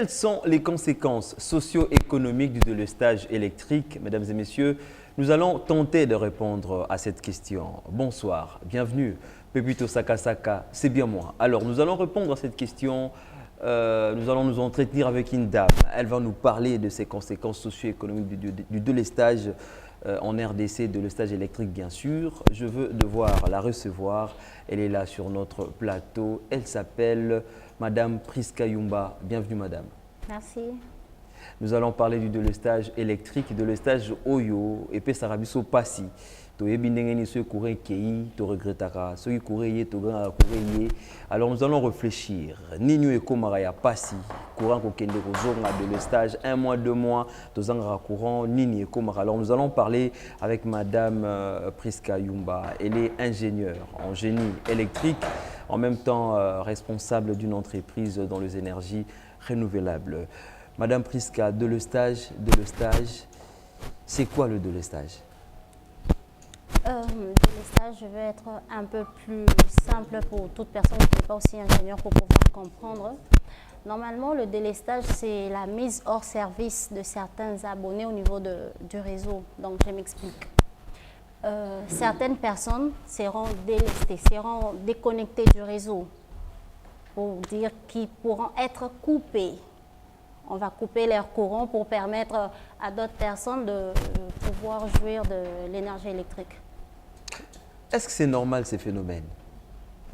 Quelles sont les conséquences socio-économiques du délestage électrique? Mesdames et messieurs, nous allons tenter de répondre à cette question. Bonsoir, bienvenue. Pepito Saka Saka, c'est bien moi. Alors, nous allons répondre à cette question. Nous allons nous entretenir avec une dame. Elle va nous parler de ces conséquences socio-économiques du délestage en RDC, délestage électrique bien sûr. Je veux devoir la recevoir. Elle est là sur notre plateau. Elle s'appelle Madame Priska Yumba. Bienvenue Madame. Merci. Nous allons parler du délestage électrique, délestage Oyo et puis Sarabiso Passi. Alors nous allons réfléchir. Ninu et Komaraya Passi, courant kokende kozonga de stage 1 mois, 2 mois, tozanga courant Nini et Komara. Alors nous allons parler avec Madame Priska Yumba. Elle est ingénieure en génie électrique, en même temps responsable d'une entreprise dans les énergies renouvelables. Madame Priska, délestage, c'est quoi le délestage? Délestage, je vais être un peu plus simple pour toute personne qui n'est pas aussi ingénieur pour pouvoir comprendre. Normalement, le délestage, c'est la mise hors service de certains abonnés au niveau du réseau. Donc, je m'explique. Certaines personnes seront délestées, seront déconnectées du réseau, pour dire qu'ils pourront être coupés. On va couper leur courant pour permettre à d'autres personnes de pouvoir jouir de l'énergie électrique. Est-ce que c'est normal ces phénomènes?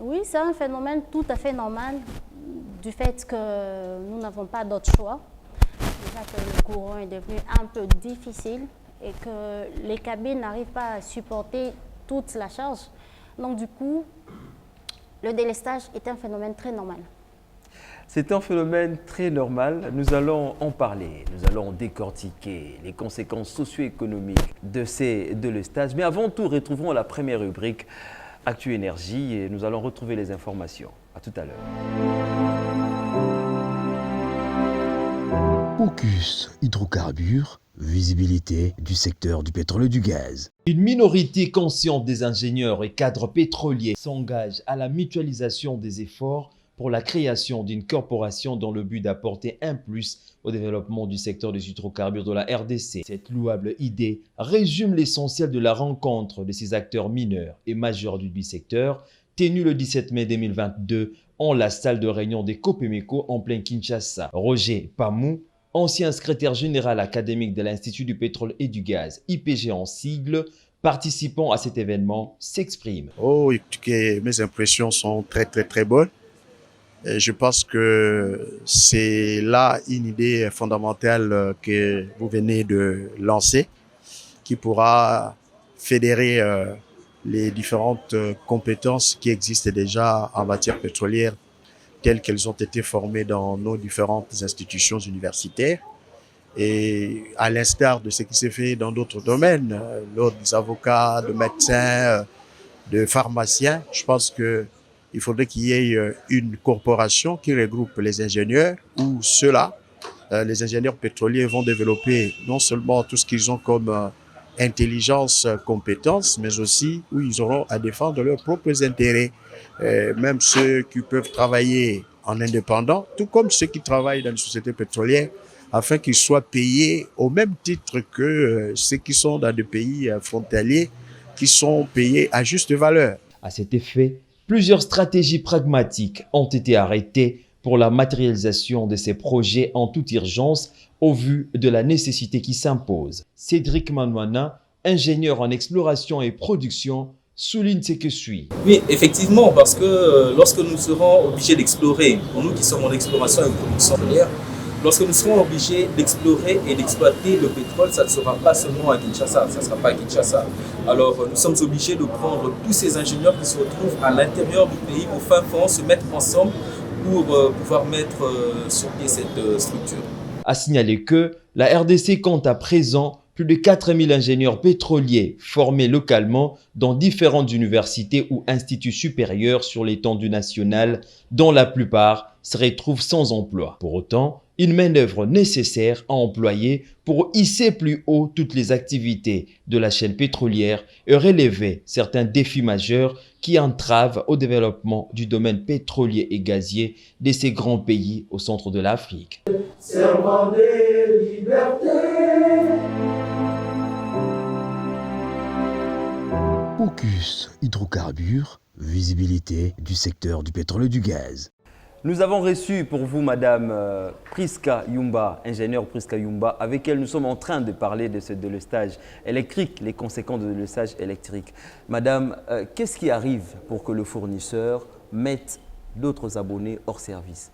Oui, c'est un phénomène tout à fait normal du fait que nous n'avons pas d'autre choix. Déjà que le courant est devenu un peu difficile et que les cabines n'arrivent pas à supporter toute la charge. Donc du coup, le délestage est un phénomène très normal. C'est un phénomène très normal. Nous allons en parler. Nous allons décortiquer les conséquences socio-économiques de ces délestages. Mais avant tout, retrouvons la première rubrique Actu Énergie et nous allons retrouver les informations. À tout à l'heure. Focus hydrocarbures, visibilité du secteur du pétrole et du gaz. Une minorité consciente des ingénieurs et cadres pétroliers s'engage à la mutualisation des efforts pour la création d'une corporation dans le but d'apporter un plus au développement du secteur des hydrocarbures de la RDC. Cette louable idée résume l'essentiel de la rencontre de ces acteurs mineurs et majeurs du secteur, tenue le 17 mai 2022 en la salle de réunion des Copemeco en plein Kinshasa. Roger Pamou, ancien secrétaire général académique de l'Institut du pétrole et du gaz, IPG en sigle, participant à cet événement, s'exprime. Oh, écoutez, mes impressions sont très bonnes. Et je pense que c'est là une idée fondamentale que vous venez de lancer, qui pourra fédérer les différentes compétences qui existent déjà en matière pétrolière, telles qu'elles ont été formées dans nos différentes institutions universitaires. Et à l'instar de ce qui s'est fait dans d'autres domaines, l'ordre des avocats, de médecins, de pharmaciens, je pense que il faudrait qu'il y ait une corporation qui regroupe les ingénieurs où ceux-là, les ingénieurs pétroliers vont développer non seulement tout ce qu'ils ont comme intelligence, compétences, mais aussi où ils auront à défendre leurs propres intérêts. Même ceux qui peuvent travailler en indépendant, tout comme ceux qui travaillent dans les sociétés pétrolières, afin qu'ils soient payés au même titre que ceux qui sont dans des pays frontaliers, qui sont payés à juste valeur. À cet effet, plusieurs stratégies pragmatiques ont été arrêtées pour la matérialisation de ces projets en toute urgence au vu de la nécessité qui s'impose. Cédric Manouana, ingénieur en exploration et production, souligne ce que suit. Oui, effectivement, parce que lorsque nous serons obligés d'explorer, pour nous qui sommes en exploration et production pétrolière, lorsque nous serons obligés d'explorer et d'exploiter le pétrole, ça ne sera pas seulement à Kinshasa, ça ne sera pas à Kinshasa. Alors nous sommes obligés de prendre tous ces ingénieurs qui se retrouvent à l'intérieur du pays, au fin fond, se mettre ensemble pour pouvoir mettre sur pied cette structure. À signaler que la RDC compte à présent Plus de 4000 ingénieurs pétroliers formés localement dans différentes universités ou instituts supérieurs sur l'étendue nationale, dont la plupart se retrouvent sans emploi. Pour autant, une main-d'œuvre nécessaire à employer pour hisser plus haut toutes les activités de la chaîne pétrolière et relever certains défis majeurs qui entravent au développement du domaine pétrolier et gazier de ces grands pays au centre de l'Afrique. Serment des libertés. Focus hydrocarbures, visibilité du secteur du pétrole et du gaz. Nous avons reçu pour vous Madame Priska Yumba, ingénieure Priska Yumba, avec elle nous sommes en train de parler de ce délestage électrique, les conséquences du délestage électrique. Madame, qu'est-ce qui arrive pour que le fournisseur mette d'autres abonnés hors service?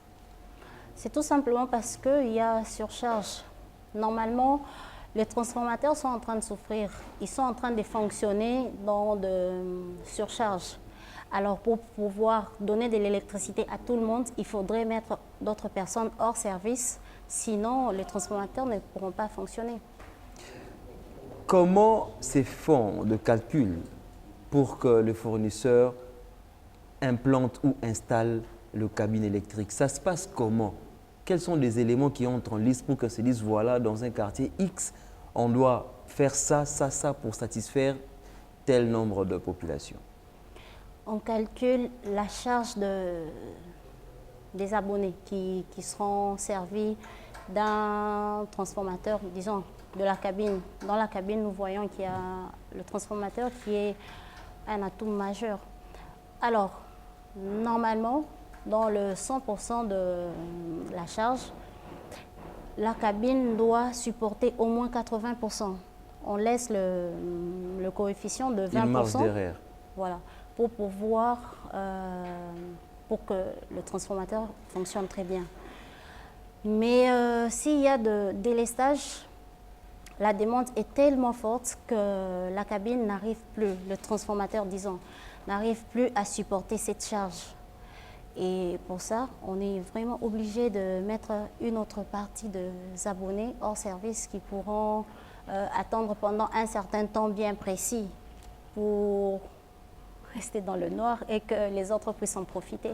C'est tout simplement parce qu'il y a surcharge. Normalement, les transformateurs sont en train de souffrir. Ils sont en train de fonctionner dans de surcharge. Alors pour pouvoir donner de l'électricité à tout le monde, il faudrait mettre d'autres personnes hors service. Sinon, les transformateurs ne pourront pas fonctionner. Comment se font de calculs pour que le fournisseur implante ou installe le cabine électrique? Ça se passe comment? Quels sont les éléments qui entrent en liste pour que se dise voilà, dans un quartier X, on doit faire ça, ça, ça pour satisfaire tel nombre de populations? On calcule la charge des abonnés qui seront servis d'un transformateur, disons, de la cabine. Dans la cabine, nous voyons qu'il y a le transformateur qui est un atout majeur. Alors, normalement, dans le 100% de la charge, la cabine doit supporter au moins 80%. On laisse le coefficient de 20%. Il marche derrière. Voilà, pour pouvoir, pour que le transformateur fonctionne très bien. Mais s'il y a de délestage, la demande est tellement forte que la cabine n'arrive plus, le transformateur, disons, n'arrive plus à supporter cette charge. Et pour ça, on est vraiment obligé de mettre une autre partie des abonnés hors service qui pourront attendre pendant un certain temps bien précis pour rester dans le noir et que les autres puissent en profiter.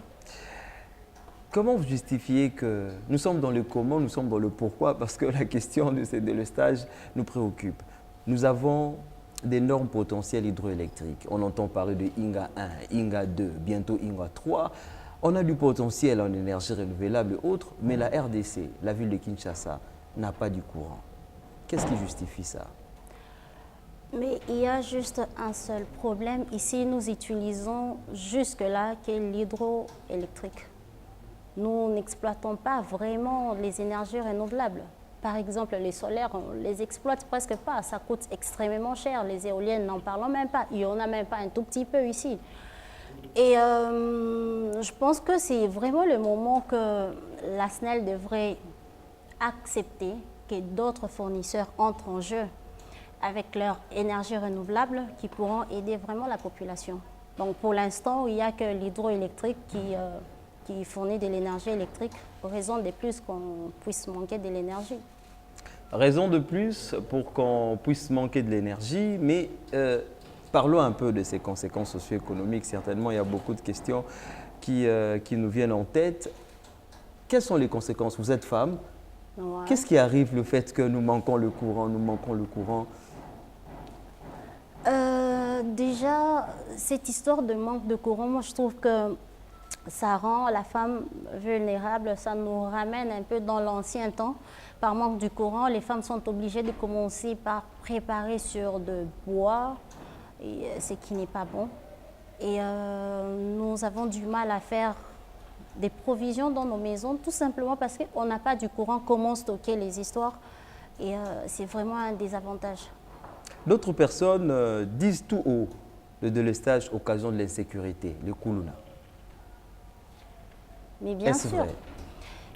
Comment vous justifiez que nous sommes dans le comment, nous sommes dans le pourquoi? Parce que la question de ce délestage nous préoccupe. Nous avons d'énormes potentiels hydroélectriques. On entend parler de Inga 1, Inga 2, bientôt Inga 3. On a du potentiel en énergie renouvelable et autres, mais la RDC, la ville de Kinshasa, n'a pas du courant. Qu'est-ce qui justifie ça? Mais il y a juste un seul problème. Ici, nous utilisons jusque-là qui est l'hydroélectrique. Nous n'exploitons pas vraiment les énergies renouvelables. Par exemple, les solaires, on ne les exploite presque pas. Ça coûte extrêmement cher. Les éoliennes, n'en parlons même pas. Il n'y en a même pas un tout petit peu ici. Et je pense que c'est vraiment le moment que la SNEL devrait accepter que d'autres fournisseurs entrent en jeu avec leur énergie renouvelable qui pourront aider vraiment la population. Donc pour l'instant, il n'y a que l'hydroélectrique qui fournit de l'énergie électrique, raison de plus qu'on puisse manquer de l'énergie. Raison de plus pour qu'on puisse manquer de l'énergie, mais parlons un peu de ces conséquences socio-économiques. Certainement, il y a beaucoup de questions qui nous viennent en tête. Quelles sont les conséquences? Vous êtes femme. Ouais. Qu'est-ce qui arrive le fait que nous manquons le courant, Déjà, cette histoire de manque de courant, moi je trouve que ça rend la femme vulnérable, ça nous ramène un peu dans l'ancien temps. Par manque de courant, les femmes sont obligées de commencer par préparer sur de bois, ce qui n'est pas bon. Et nous avons du mal à faire des provisions dans nos maisons, tout simplement parce qu'on n'a pas du courant. Comment stocker les histoires? Et c'est vraiment un désavantage. D'autres personnes disent tout haut le délestage occasion de l'insécurité, le Kuluna. Mais bien sûr,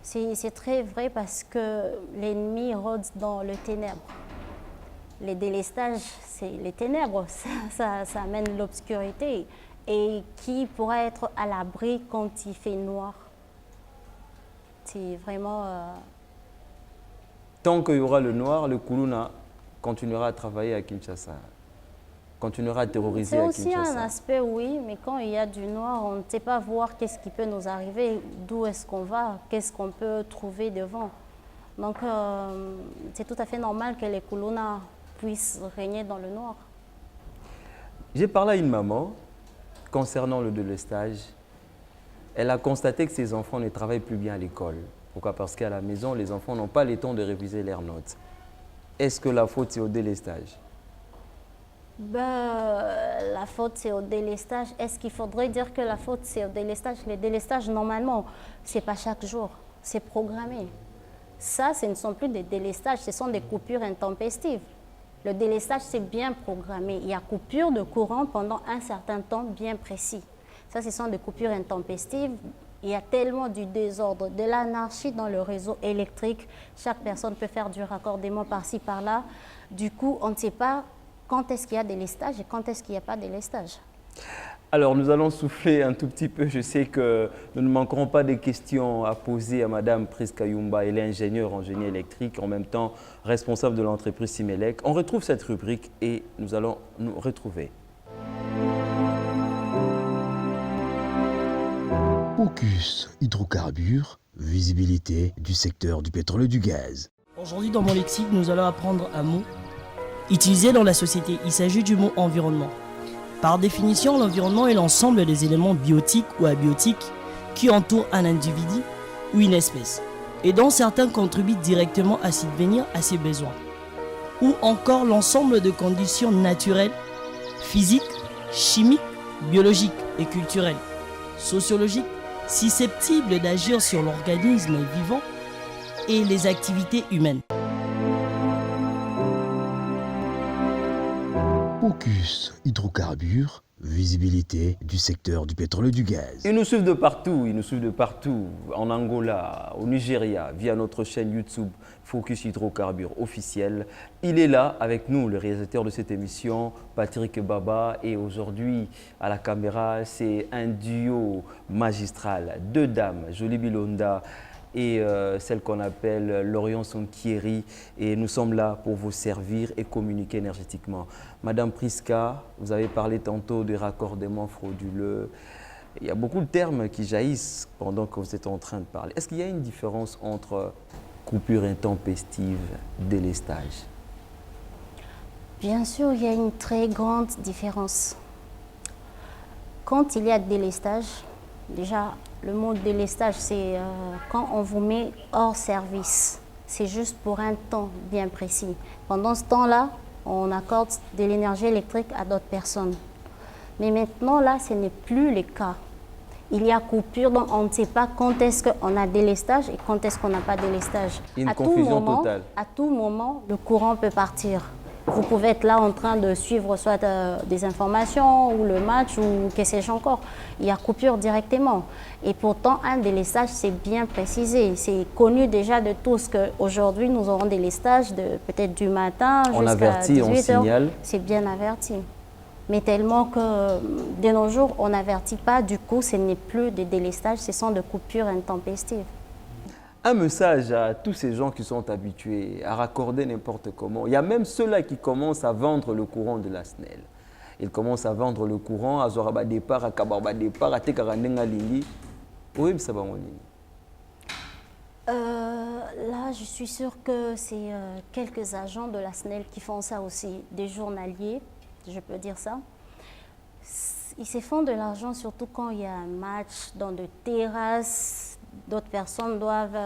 c'est très vrai parce que l'ennemi rôde dans le ténèbre. Les délestages, c'est les ténèbres, ça amène l'obscurité. Et qui pourra être à l'abri quand il fait noir? C'est vraiment... Tant qu'il y aura le noir, le Kuluna continuera à travailler à Kinshasa, continuera à terroriser à Kinshasa. C'est aussi un aspect, oui, mais quand il y a du noir, on ne sait pas voir qu'est-ce qui peut nous arriver, d'où est-ce qu'on va, qu'est-ce qu'on peut trouver devant. Donc, c'est tout à fait normal que les Kuluna puissent régner dans le noir. J'ai parlé à une maman concernant le délestage. Elle a constaté que ses enfants ne travaillent plus bien à l'école. Pourquoi? Parce qu'à la maison, les enfants n'ont pas le temps de réviser leurs notes. Est-ce que la faute, c'est au délestage? La faute, c'est au délestage. Est-ce qu'il faudrait dire que la faute, c'est au délestage? Le délestage, normalement, ce n'est pas chaque jour, c'est programmé. Ça, ce ne sont plus des délestages, ce sont des coupures intempestives. Le délestage, c'est bien programmé. Il y a coupure de courant pendant un certain temps bien précis. Ça, ce sont des coupures intempestives. Il y a tellement du désordre, de l'anarchie dans le réseau électrique. Chaque personne peut faire du raccordement par-ci, par-là. Du coup, on ne sait pas quand est-ce qu'il y a délestage et quand est-ce qu'il n'y a pas délestage. Alors, nous allons souffler un tout petit peu. Je sais que nous ne manquerons pas de questions à poser à Mme Priska Yumba. Elle est ingénieure en génie électrique, en même temps responsable de l'entreprise Simelec. On retrouve cette rubrique et nous allons nous retrouver. Focus hydrocarbures, visibilité du secteur du pétrole et du gaz. Aujourd'hui, dans mon lexique, nous allons apprendre un mot utilisé dans la société. Il s'agit du mot environnement. Par définition, l'environnement est l'ensemble des éléments biotiques ou abiotiques qui entourent un individu ou une espèce, et dont certains contribuent directement à subvenir à ses besoins, ou encore l'ensemble de conditions naturelles, physiques, chimiques, biologiques et culturelles, sociologiques, susceptibles d'agir sur l'organisme vivant et les activités humaines. Focus hydrocarbures, visibilité du secteur du pétrole et du gaz. Ils nous suivent de partout, en Angola, au Nigeria, via notre chaîne YouTube Focus Hydrocarbures officiel. Il est là avec nous, le réalisateur de cette émission, Patrick Baba, et aujourd'hui à la caméra, c'est un duo magistral, deux dames, Jolie Bilonda et celle qu'on appelle Lorion Sonkieri, et nous sommes là pour vous servir et communiquer énergétiquement. Madame Priska, vous avez parlé tantôt de raccordement frauduleux. Il y a beaucoup de termes qui jaillissent pendant que vous êtes en train de parler. Est-ce qu'il y a une différence entre coupure intempestive, délestage? Bien sûr, il y a une très grande différence. Quand il y a délestage, déjà, le mot délestage, c'est quand on vous met hors service. C'est juste pour un temps bien précis. Pendant ce temps-là, on accorde de l'énergie électrique à d'autres personnes. Mais maintenant, là, ce n'est plus le cas. Il y a coupure, donc on ne sait pas quand est-ce qu'on a délestage et quand est-ce qu'on n'a pas délestage. Une confusion totale. À tout moment, le courant peut partir. Vous pouvez être là en train de suivre soit des informations ou le match ou que sais-je encore. Il y a coupure directement. Et pourtant, un délestage, c'est bien précisé. C'est connu déjà de tous qu'aujourd'hui, nous aurons des délestages peut-être du matin jusqu'à 18h. On signale. C'est bien averti. Mais tellement que de nos jours, on n'avertit pas. Du coup, ce n'est plus des délestages, ce sont des coupures intempestives. Un message à tous ces gens qui sont habitués à raccorder n'importe comment. Il y a même ceux-là qui commencent à vendre le courant de la SNEL. Ils commencent à vendre le courant, à Zoraba départ, à Kabarba départ, à Tekarandenga Lili. Oui, ça va en ligne. Là, je suis sûre que c'est quelques agents de la SNEL qui font ça aussi, des journaliers, je peux dire ça. Ils se font de l'argent surtout quand il y a un match dans des terrasses. D'autres personnes doivent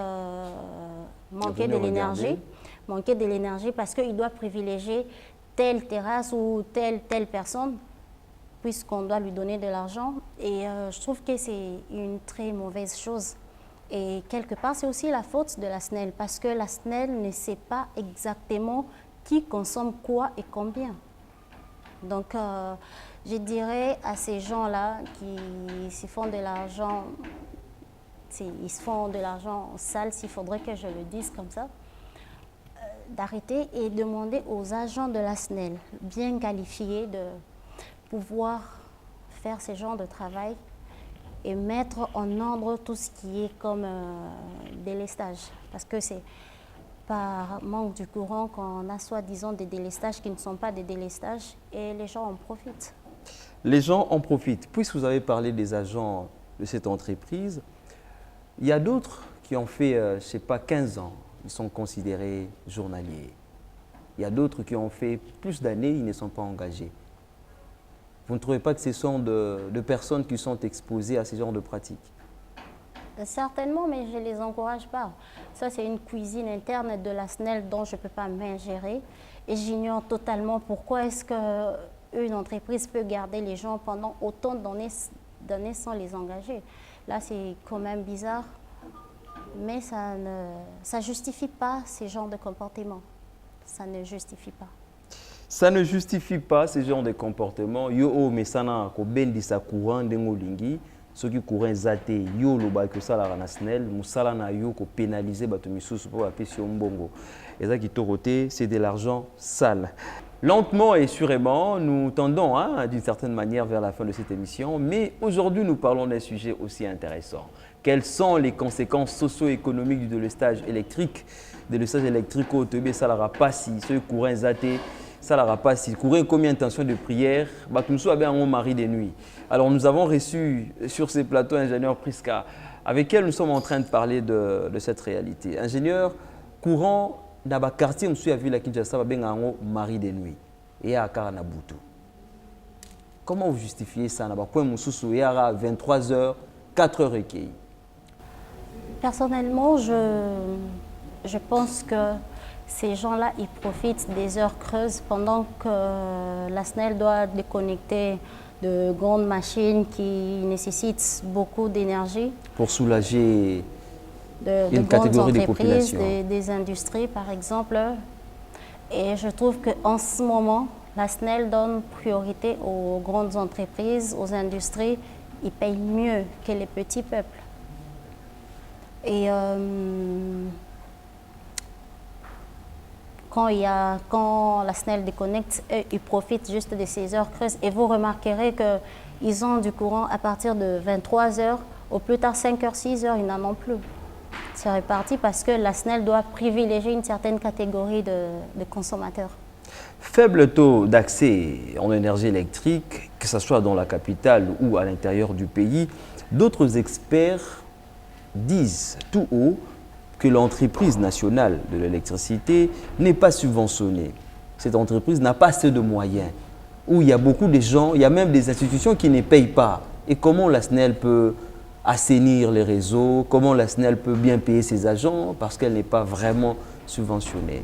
manquer de l'énergie parce qu'ils doivent privilégier telle terrasse ou telle personne puisqu'on doit lui donner de l'argent. Et je trouve que c'est une très mauvaise chose. Et quelque part, c'est aussi la faute de la SNEL parce que la SNEL ne sait pas exactement qui consomme quoi et combien. Donc, je dirais à ces gens-là qui se font de l'argent, ils se font de l'argent sale, s'il faudrait que je le dise comme ça, d'arrêter et demander aux agents de la SNEL, bien qualifiés, de pouvoir faire ce genre de travail et mettre en ordre tout ce qui est comme délestage. Parce que par manque du courant qu'on a soi-disant des délestages qui ne sont pas des délestages et les gens en profitent. Les gens en profitent. Puisque vous avez parlé des agents de cette entreprise, il y a d'autres qui ont fait, je ne sais pas, 15 ans. Ils sont considérés journaliers. Il y a d'autres qui ont fait plus d'années, ils ne sont pas engagés. Vous ne trouvez pas que ce sont de personnes qui sont exposées à ce genre de pratiques? Certainement, mais je ne les encourage pas. Ça, c'est une cuisine interne de la SNEL dont je ne peux pas m'ingérer. Et j'ignore totalement pourquoi est-ce qu'une entreprise peut garder les gens pendant autant d'années sans les engager. Là, c'est quand même bizarre, mais ça ne justifie pas ce genre de comportement. Ça ne justifie pas. Ça ne justifie pas ce genre de comportement. Yo o mesana ko bendi sa courant dengolingi. Ceux qui courent zaté yo loba que ça la SNEL musala na yo ko pénaliser bato misusu pour appeler sur mbongo. Et ça qui toroté, c'est de l'argent sale. Lentement et sûrement, nous tendons d'une certaine manière vers la fin de cette émission, mais aujourd'hui nous parlons d'un sujet aussi intéressant. Quelles sont les conséquences socio-économiques du délestage électrique? Délestage électrique au Tébé, ça n'aura pas si ceux courants zaté, ça n'aura pas si courant combien intention de prière, bah nous sommes bien en mari des nuits. Alors nous avons reçu sur ces plateaux ingénieur Prisca, avec qui nous sommes en train de parler de cette réalité. Ingénieur courant dans le quartier, nous sommes à Ville Kinshasa, bien en mari des nuits et à Karanabutu. Comment vous justifiez ça? Quand nous sommes à 23h, 4h recueillis. Personnellement, je pense que ces gens-là, ils profitent des heures creuses pendant que la SNEL doit déconnecter de grandes machines qui nécessitent beaucoup d'énergie. Pour soulager de catégorie de population. Des industries, par exemple. Et je trouve qu'en ce moment, la SNEL donne priorité aux grandes entreprises, aux industries. Ils payent mieux que les petits peuples. Et quand la SNEL déconnecte, ils profitent juste de ces heures creuses. Et vous remarquerez qu'ils ont du courant à partir de 23h, au plus tard 5h, 6h, ils n'en ont plus. C'est réparti parce que la SNEL doit privilégier une certaine catégorie de consommateurs. Faible taux d'accès en énergie électrique, que ce soit dans la capitale ou à l'intérieur du pays, d'autres experts disent tout haut que l'entreprise nationale de l'électricité n'est pas subventionnée. Cette entreprise n'a pas assez de moyens, où il y a beaucoup de gens, il y a même des institutions qui ne payent pas. Et comment la SNEL peut assainir les réseaux, comment la SNEL peut bien payer ses agents parce qu'elle n'est pas vraiment subventionnée?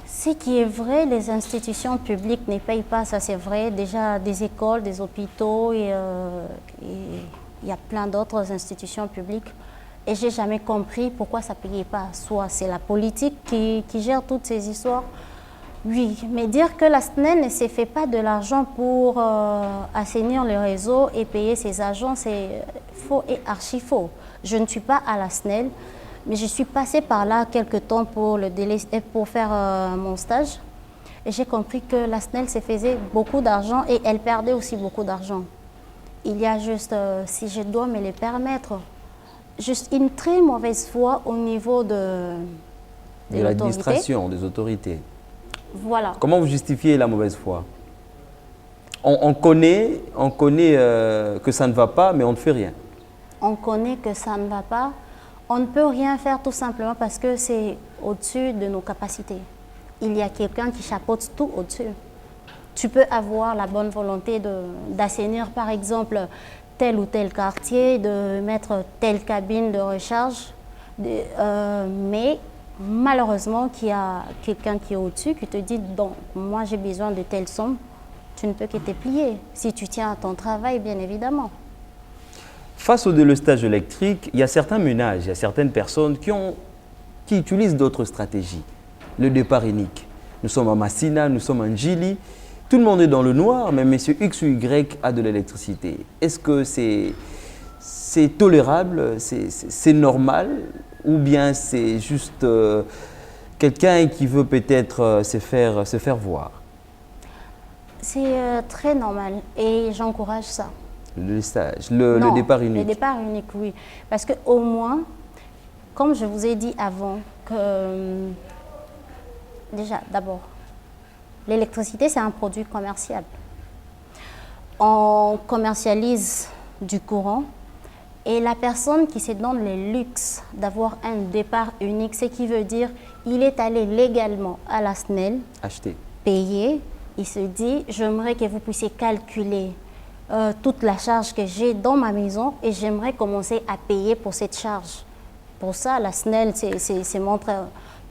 Ce qui est vrai, les institutions publiques ne payent pas, ça c'est vrai. Déjà des écoles, des hôpitaux et il y a plein d'autres institutions publiques. Et je n'ai jamais compris pourquoi ça ne payait pas. Soit c'est la politique qui gère toutes ces histoires. Oui, mais dire que la SNEL ne se fait pas de l'argent pour assainir le réseau et payer ses agents, c'est faux et archi faux. Je ne suis pas à la SNEL, mais je suis passée par là quelques temps pour faire mon stage. Et j'ai compris que la SNEL se faisait beaucoup d'argent et elle perdait aussi beaucoup d'argent. Il y a juste, si je dois me le permettre, juste une très mauvaise foi au niveau de l'administration, des autorités. Voilà. Comment vous justifiez la mauvaise foi? On connaît que ça ne va pas, mais on ne fait rien. On connaît que ça ne va pas. On ne peut rien faire tout simplement parce que c'est au-dessus de nos capacités. Il y a quelqu'un qui chapeaute tout au-dessus. Tu peux avoir la bonne volonté d'assainir, par exemple, tel ou tel quartier, de mettre telle cabine de recharge, mais malheureusement qu'il y a quelqu'un qui est au-dessus qui te dit donc moi j'ai besoin de telle somme, tu ne peux que te plier si tu tiens à ton travail, bien évidemment. Face au délestage électrique, il y a certains ménages, il y a certaines personnes qui utilisent d'autres stratégies. Le départ unique. Nous sommes à Massina, nous sommes à Njili. Tout le monde est dans le noir, mais monsieur X ou Y a de l'électricité. Est-ce que c'est tolérable, c'est normal, ou bien c'est juste quelqu'un qui veut peut-être se faire voir? C'est très normal et j'encourage ça. Le stage, le départ unique. Le départ unique, oui. Parce qu'au moins, comme je vous ai dit avant, déjà, d'abord, l'électricité, c'est un produit commercial. On commercialise du courant et la personne qui se donne le luxe d'avoir un départ unique, ce qui veut dire il est allé légalement à la SNEL, Acheter. payer, il se dit j'aimerais que vous puissiez calculer toute la charge que j'ai dans ma maison et j'aimerais commencer à payer pour cette charge. Pour ça, la SNEL se montre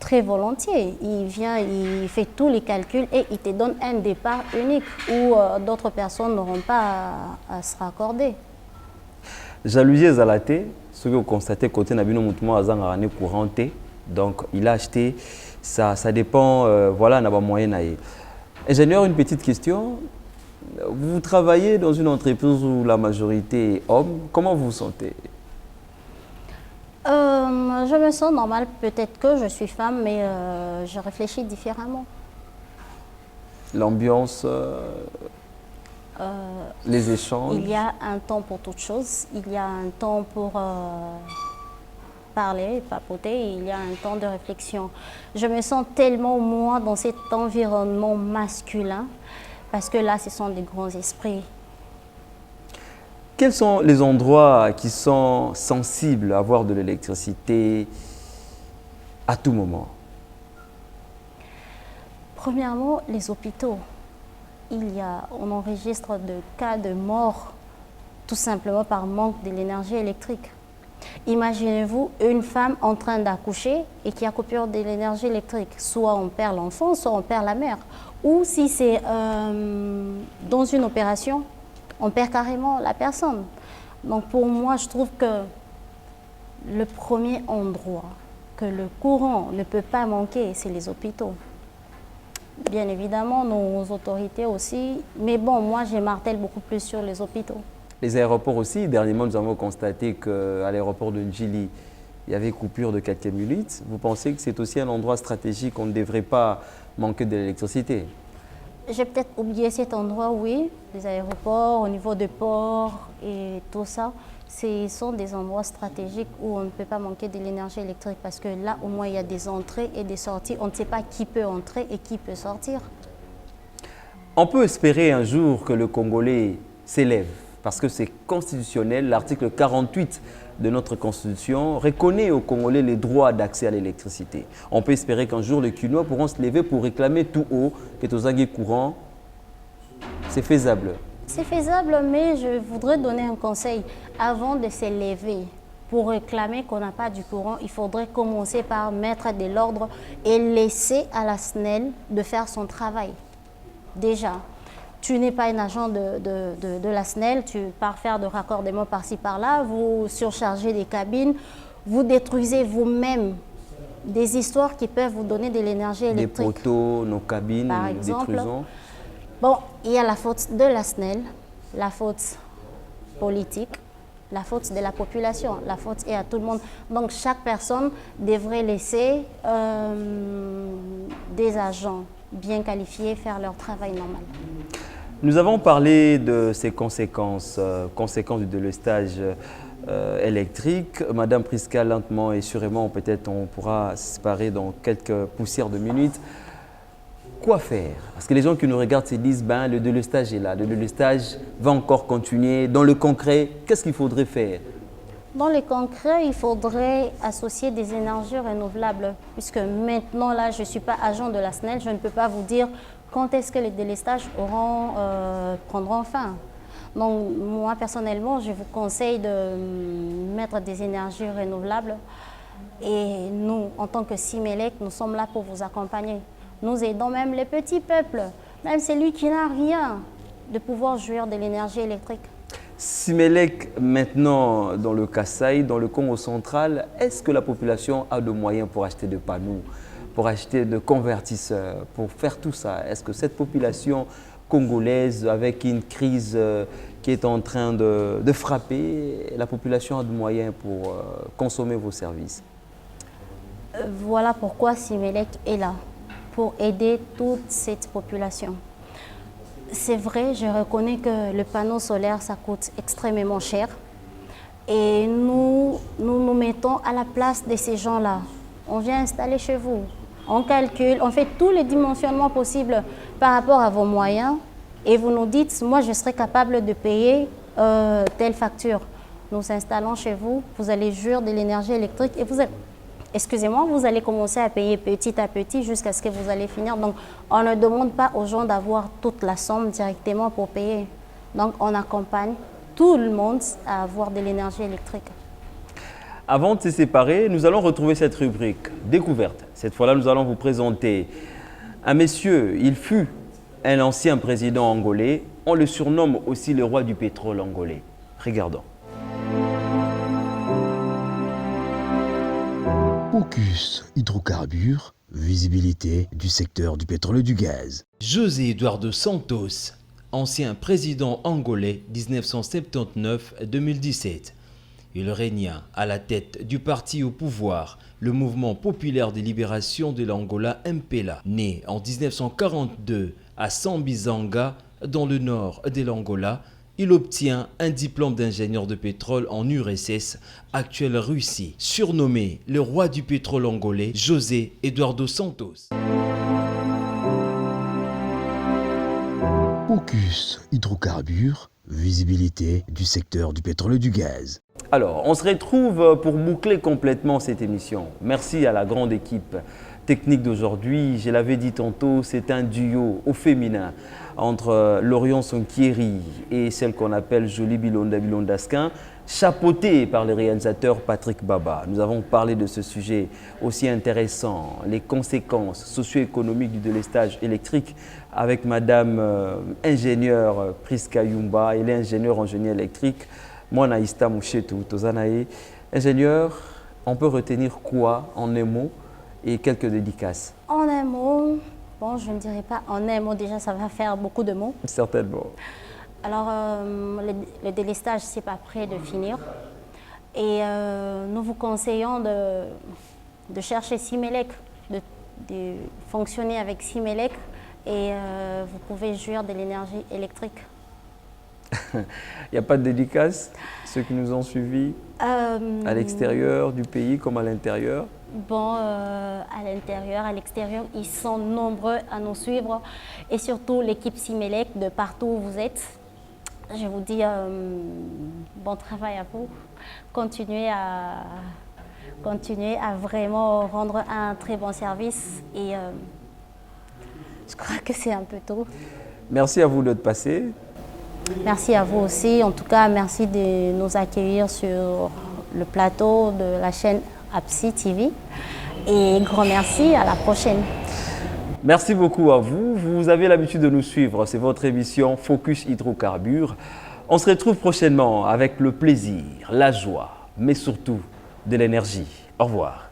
très volontiers. Il vient, il fait tous les calculs et il te donne un départ unique où d'autres personnes n'auront pas à se raccorder. Jalousie ezalate, ce que vous constatez côté Nabino Moutouma Azang année courante, donc il a acheté, ça dépend, voilà, n'a pas moyen d'aller. Ingénieur, une petite question. Vous travaillez dans une entreprise où la majorité est homme, comment vous vous sentez? Je me sens normale, peut-être que je suis femme, mais je réfléchis différemment. L'ambiance, les échanges. Il y a un temps pour toute chose, il y a un temps pour parler, papoter, et il y a un temps de réflexion. Je me sens tellement moi dans cet environnement masculin, parce que là, ce sont des grands esprits. Quels sont les endroits qui sont sensibles à avoir de l'électricité à tout moment? Premièrement, les hôpitaux. On enregistre de cas de mort tout simplement par manque de l'énergie électrique. Imaginez-vous une femme en train d'accoucher et qui a coupure de l'énergie électrique. Soit on perd l'enfant, soit on perd la mère. Ou si c'est dans une opération, on perd carrément la personne. Donc pour moi, je trouve que le premier endroit que le courant ne peut pas manquer, c'est les hôpitaux. Bien évidemment, nos autorités aussi. Mais bon, moi, je martèle beaucoup plus sur les hôpitaux. Les aéroports aussi. Dernièrement, nous avons constaté qu'à l'aéroport de Njili, il y avait coupure de quelques minutes. Vous pensez que c'est aussi un endroit stratégique, on ne devrait pas manquer de l'électricité? J'ai peut-être oublié cet endroit, oui. Les aéroports, au niveau des ports et tout ça. Ce sont des endroits stratégiques où on ne peut pas manquer de l'énergie électrique parce que là, au moins, il y a des entrées et des sorties. On ne sait pas qui peut entrer et qui peut sortir. On peut espérer un jour que le Congolais s'élève parce que c'est constitutionnel. L'article 48 de notre Constitution reconnaît aux Congolais les droits d'accès à l'électricité. On peut espérer qu'un jour les Kinois pourront se lever pour réclamer tout haut que Tozangi courant. C'est faisable. C'est faisable, mais je voudrais donner un conseil. Avant de se lever pour réclamer qu'on n'a pas du courant, il faudrait commencer par mettre de l'ordre et laisser à la SNEL de faire son travail. Déjà, tu n'es pas un agent de la SNEL, tu pars faire de raccordements par-ci par-là, vous surchargez des cabines, vous détruisez vous-même des histoires qui peuvent vous donner de l'énergie électrique. Des poteaux, nos cabines, par nous exemple. détruisons. Bon, il y a la faute de la SNEL, la faute politique, la faute de la population, la faute est à tout le monde. Donc chaque personne devrait laisser des agents bien qualifiés faire leur travail normal. Nous avons parlé de ces conséquences, conséquences du délestage électrique. Madame Priska, lentement et sûrement, peut-être on pourra se séparer dans quelques poussières de minutes. Quoi faire? Parce que les gens qui nous regardent se disent, ben, le délestage est là, le délestage va encore continuer. Dans le concret, qu'est-ce qu'il faudrait faire? Dans le concret, il faudrait associer des énergies renouvelables. Puisque maintenant, là, je ne suis pas agent de la SNEL, je ne peux pas vous dire quand est-ce que les délestages prendront fin. Donc, moi, personnellement, je vous conseille de mettre des énergies renouvelables. Et nous, en tant que Simelec, nous sommes là pour vous accompagner. Nous aidons même les petits peuples, même celui qui n'a rien, de pouvoir jouir de l'énergie électrique. Simelec, maintenant dans le Kasaï, dans le Congo central, est-ce que la population a de moyens pour acheter de panneaux, pour acheter de convertisseurs, pour faire tout ça? Est-ce que cette population congolaise, avec une crise qui est en train de frapper, la population a de moyens pour consommer vos services? Voilà pourquoi Simelec est là, pour aider toute cette population. C'est vrai, je reconnais que le panneau solaire, ça coûte extrêmement cher. Et nous mettons à la place de ces gens-là. on vient installer chez vous. On calcule, on fait tous les dimensionnements possibles par rapport à vos moyens et vous nous dites, moi je serai capable de payer telle facture. Nous installons chez vous, vous allez jouir de l'énergie électrique et vous allez, excusez-moi, vous allez commencer à payer petit à petit jusqu'à ce que vous allez finir. Donc, on ne demande pas aux gens d'avoir toute la somme directement pour payer. Donc, on accompagne tout le monde à avoir de l'énergie électrique. Avant de se séparer, nous allons retrouver cette rubrique découverte. Cette fois-là, nous allons vous présenter un monsieur. Il fut un ancien président angolais. On le surnomme aussi le roi du pétrole angolais. Regardons. Focus hydrocarbures, visibilité du secteur du pétrole et du gaz. José Eduardo Santos, ancien président angolais 1979-2017. Il régna à la tête du parti au pouvoir, le Mouvement populaire de libération de l'Angola MPLA. Né en 1942 à Sambizanga, dans le nord de l'Angola, il obtient un diplôme d'ingénieur de pétrole en URSS, actuelle Russie. Surnommé le roi du pétrole angolais, José Eduardo Santos. Focus hydrocarbures, visibilité du secteur du pétrole et du gaz. Alors, on se retrouve pour boucler complètement cette émission. Merci à la grande équipe technique d'aujourd'hui. Je l'avais dit tantôt, c'est un duo au féminin entre Lorion Sonkieri et celle qu'on appelle Jolie Bilonda Bilondaskin, chapeautée par le réalisateur Patrick Baba. Nous avons parlé de ce sujet aussi intéressant, les conséquences socio-économiques du délestage électrique avec Madame ingénieure Priska Yumba et l'ingénieur en génie électrique Mwana Ista Mouchetou Tozanae. Ingénieur, on peut retenir quoi en un mot et quelques dédicaces? En un mot, bon, je ne dirais pas en un mot, déjà ça va faire beaucoup de mots. Certainement. Alors, le délestage, c'est pas prêt de finir. Et nous vous conseillons de chercher Simelec, de fonctionner avec Simelec et vous pouvez jouir de l'énergie électrique. Il n'y a pas de dédicace, ceux qui nous ont suivis à l'extérieur du pays comme à l'intérieur? Bon, à l'intérieur, à l'extérieur, ils sont nombreux à nous suivre et surtout l'équipe Simelec de partout où vous êtes. Je vous dis bon travail à vous. Continuez à vraiment rendre un très bon service et je crois que c'est un peu tôt. Merci à vous d'être passé. Merci à vous aussi. En tout cas, merci de nous accueillir sur le plateau de la chaîne APSI TV. Et grand merci, à la prochaine. Merci beaucoup à vous. Vous avez l'habitude de nous suivre. C'est votre émission Focus Hydrocarbures. On se retrouve prochainement avec le plaisir, la joie, mais surtout de l'énergie. Au revoir.